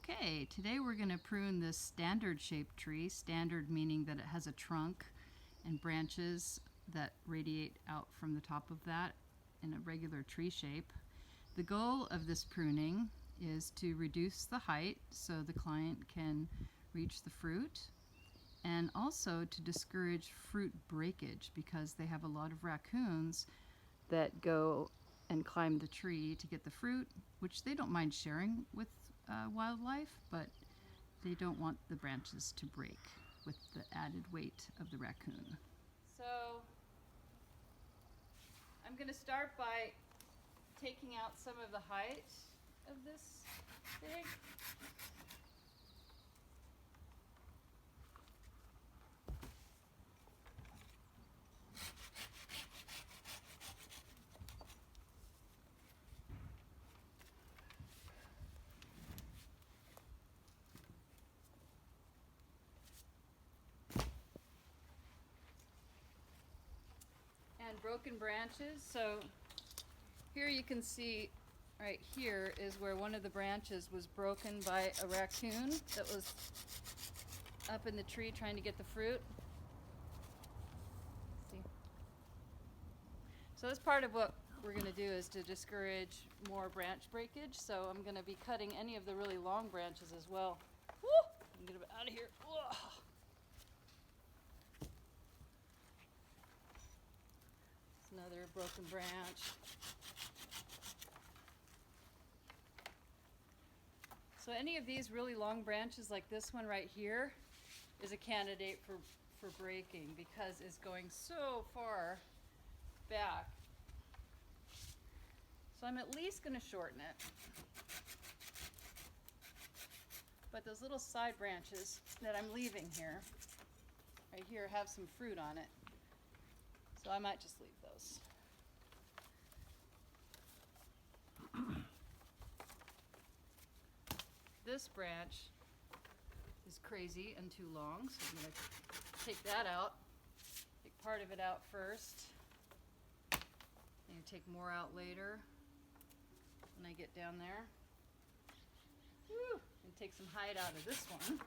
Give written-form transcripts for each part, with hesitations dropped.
Okay, today we're going to prune this standard shaped tree, standard meaning that it has a trunk and branches that radiate out from the top of that in a regular tree shape. The goal of this pruning is to reduce the height so the client can reach the fruit, and also to discourage fruit breakage because they have a lot of raccoons that go and climb the tree to get the fruit, which they don't mind sharing with wildlife, but they don't want the branches to break with the added weight of the raccoon. So I'm going to start by taking out some of the height of this thing. And broken branches. So here you can see right here is where one of the branches was broken by a raccoon that was up in the tree trying to get the fruit. See? So that's part of what we're going to do, is to discourage more branch breakage. So I'm going to be cutting any of the really long branches as well. Woo! Get it out of here. Whoa. Another broken branch. So any of these really long branches like this one right here is a candidate for breaking because it's going so far back. So I'm at least going to shorten it. But those little side branches that I'm leaving here, right here, have some fruit on it. So I might just leave those. This branch is crazy and too long, so I'm going to take that out. Take part of it out first. And take more out later when I get down there. Woo! And take some height out of this one.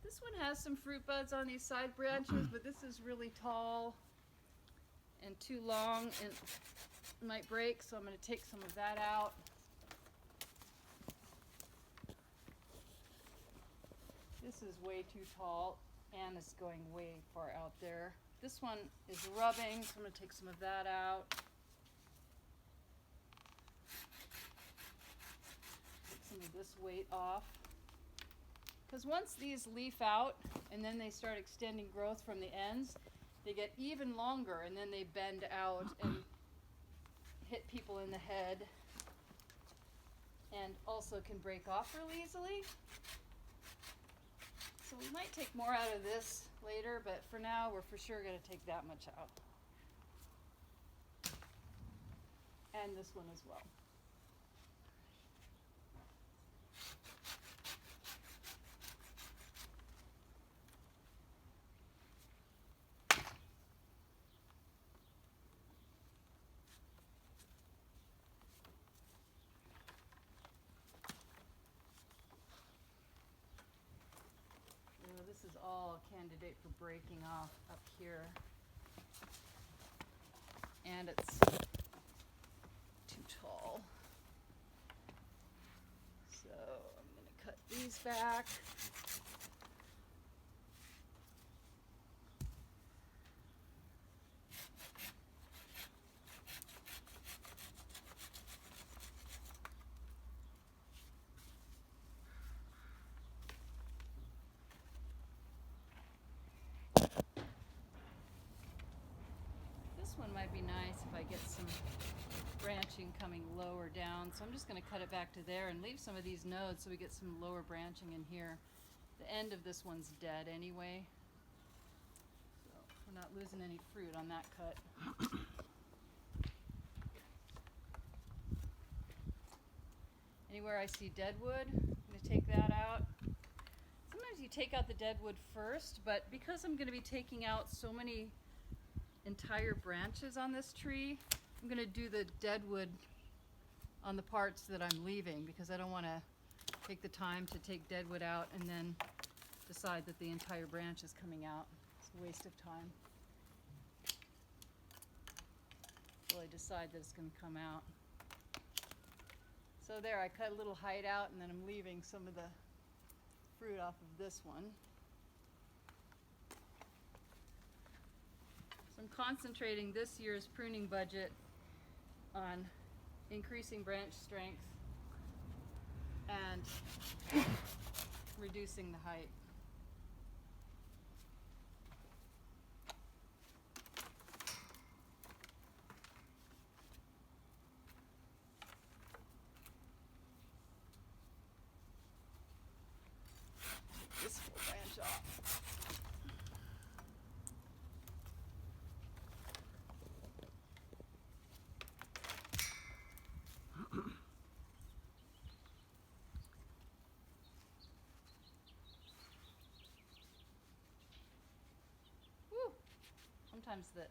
This one has some fruit buds on these side branches, but this is really tall and too long and might break, so I'm going to take some of that out. This is way too tall and it's going way far out there. This one is rubbing, so I'm going to take some of that out. Take some of this weight off. Because once these leaf out and then they start extending growth from the ends, they get even longer and then they bend out and hit people in the head and also can break off really easily. So we might take more out of this later, but for now we're for sure going to take that much out. And this one as well. This is all a candidate for breaking off up here. And it's too tall. So I'm going to cut these back. One might be nice if I get some branching coming lower down, so I'm just going to cut it back to there and leave some of these nodes so we get some lower branching in here. The end of this one's dead anyway, so we're not losing any fruit on that cut. Anywhere I see dead wood, I'm going to take that out. Sometimes you take out the dead wood first, but because I'm going to be taking out so many entire branches on this tree, I'm gonna do the dead wood on the parts that I'm leaving because I don't wanna take the time to take dead wood out and then decide that the entire branch is coming out. It's a waste of time. Till I decide that it's gonna come out. So there, I cut a little height out and then I'm leaving some of the fruit off of this one. So I'm concentrating this year's pruning budget on increasing branch strength and reducing the height. This whole branch off. Woo! Sometimes the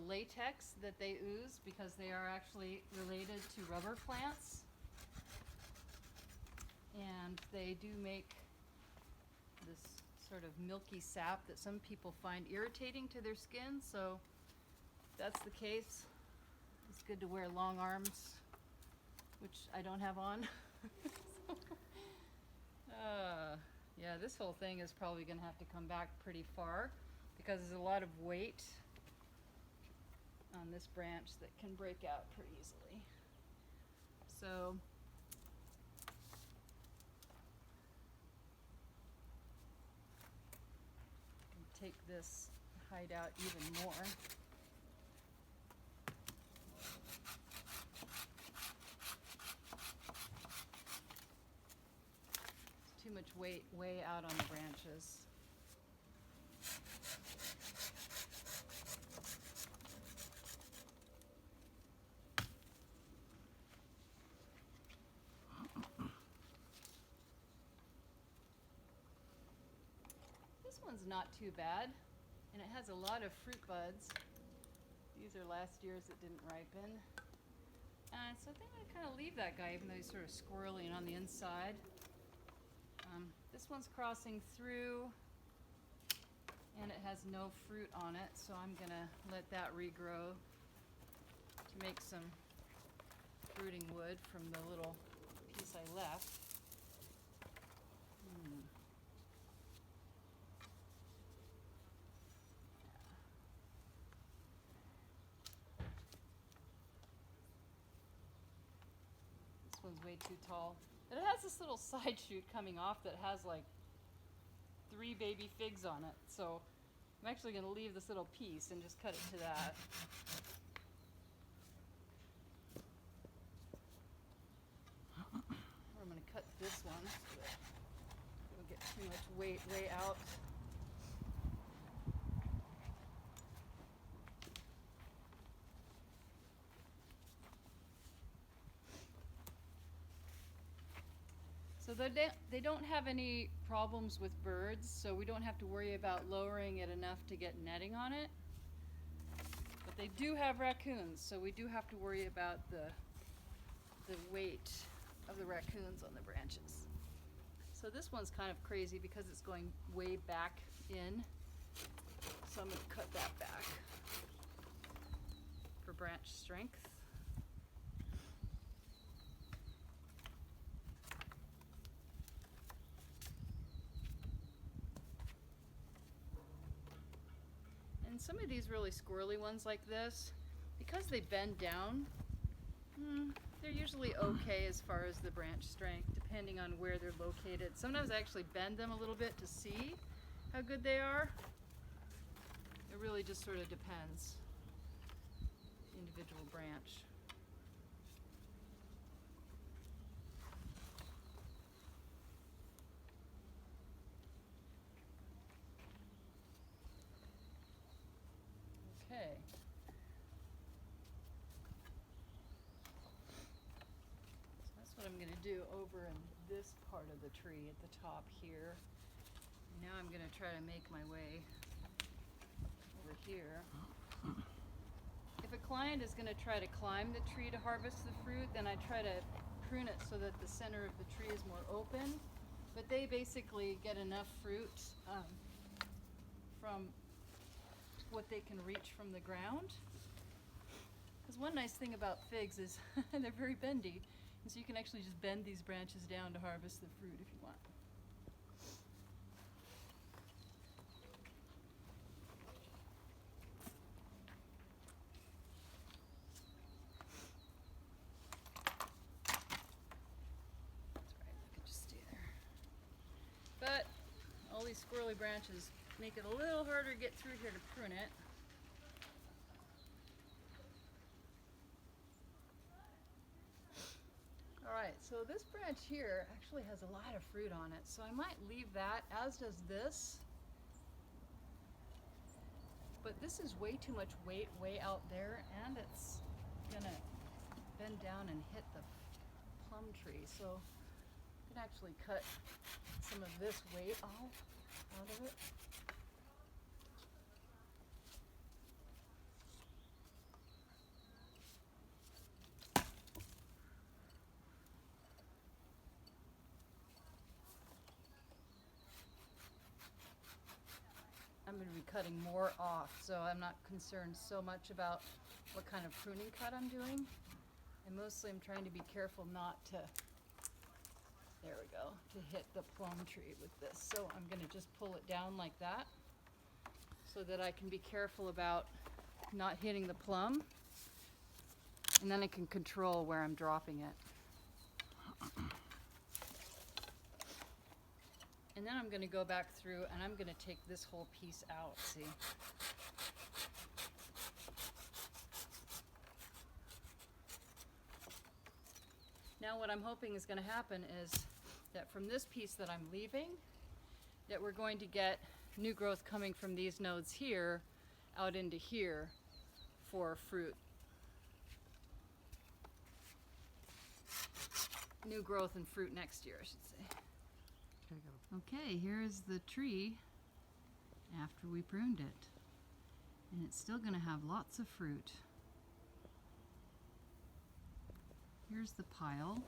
latex that they ooze, because they are actually related to rubber plants, and they do make this sort of milky sap that some people find irritating to their skin. So if that's the case, it's good to wear long arms, which I don't have on. Yeah, this whole thing is probably gonna have to come back pretty far because there's a lot of weight on this branch that can break out pretty easily. So take this height out even more. It's too much weight way out on the branches. This one's not too bad, and it has a lot of fruit buds. These are last year's that didn't ripen. So I think I'm gonna kind of leave that guy, even though he's sort of squirrely and on the inside. This one's crossing through, and it has no fruit on it, so I'm gonna let that regrow to make some fruiting wood from the little piece I left. This one's way too tall. But it has this little side shoot coming off that has like 3 baby figs on it. So I'm actually going to leave this little piece and just cut it to that. Or I'm going to cut this one so that it don't get too much weight way out. So they don't have any problems with birds, so we don't have to worry about lowering it enough to get netting on it. But they do have raccoons, so we do have to worry about the weight of the raccoons on the branches. So this one's kind of crazy because it's going way back in, so I'm going to cut that back for branch strength. And some of these really squirrely ones like this, because they bend down, they're usually okay as far as the branch strength, depending on where they're located. Sometimes I actually bend them a little bit to see how good they are. It really just sort of depends, individual branch. Okay. So that's what I'm going to do over in this part of the tree at the top here. Now I'm going to try to make my way over here. If if a client is going to try to climb the tree to harvest the fruit, then I try to prune it so that the center of the tree is more open. But they basically get enough fruit from what they can reach from the ground. Because one nice thing about figs is they're very bendy, and so you can actually just bend these branches down to harvest the fruit if you want. But all these squirrely branches make it a little harder to get through here to prune it. Alright, so this branch here actually has a lot of fruit on it, so I might leave that, as does this. But this is way too much weight way out there, and it's gonna bend down and hit the plum tree, so I can actually cut some of this weight off out of it. I'm going to be cutting more off, so I'm not concerned so much about what kind of pruning cut I'm doing. And mostly I'm trying to be careful not to, there we go, to hit the plum tree with this. So I'm going to just pull it down like that so that I can be careful about not hitting the plum. And then I can control where I'm dropping it. And then I'm going to go back through and I'm going to take this whole piece out, see? Now what I'm hoping is going to happen is that from this piece that I'm leaving, that we're going to get new growth coming from these nodes here out into here for fruit. New growth and fruit next year, I should say. Okay, here's the tree after we pruned it. And it's still going to have lots of fruit. Here's the pile.